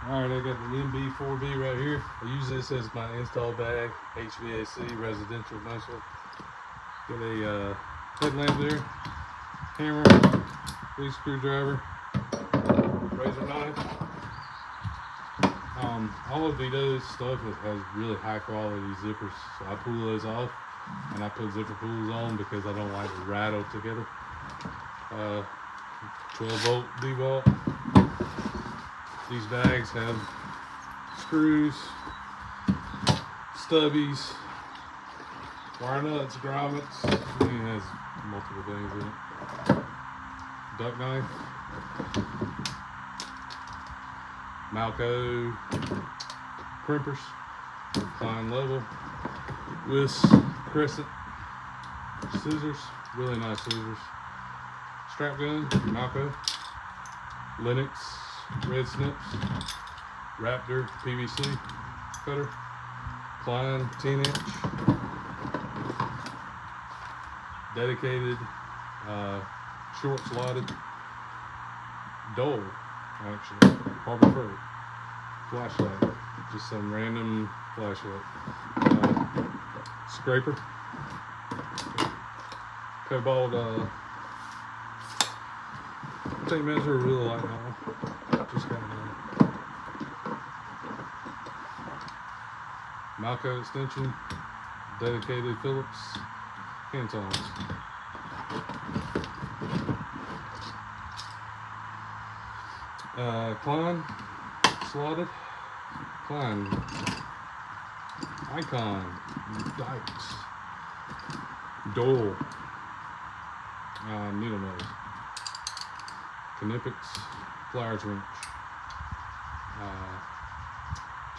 Alright, I got the MB-4B right here. I use this as my install bag, HVAC, residential mostly. Got a headlamp there, hammer, big screwdriver, razor knife. All of Veto's stuff has really high quality zippers, so I pull those off and I put zipper pulls on because I don't like to rattle together. 12 volt D-bolt. These bags have screws, stubbies, wire nuts, grommets. It has multiple things in it. Duck knife, Malco crimpers, fine level, whisk, crescent, scissors, really nice scissors, strap gun, Malco, Lennox, red snips, Raptor PVC cutter, Klein 10-inch, dedicated short slotted Dole, actually, Harbor Freight, flashlight, just some random flashlight, scraper, Cobalt tape measure, really like that one, just got that. Malco extension, dedicated Phillips hand tongs. Klein slotted, Klein Icon dikes, Dole needle nose, Knipex pliers wrench,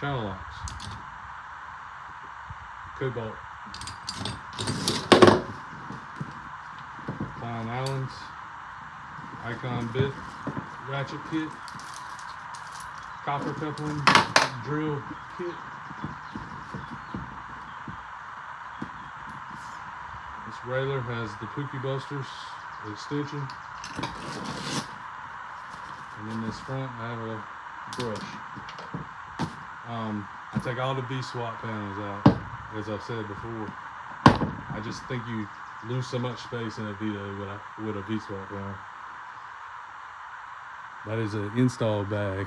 channel locks, Cobalt, Klein Allens, Icon bit, ratchet kit, copper coupling, drill kit. This railer has the Pookie Busters extension. And in this front I have a brush. I take all the V-swap panels out, as I've said before. I just think you lose so much space in a Veto with a V-swap panel. That is an install bag.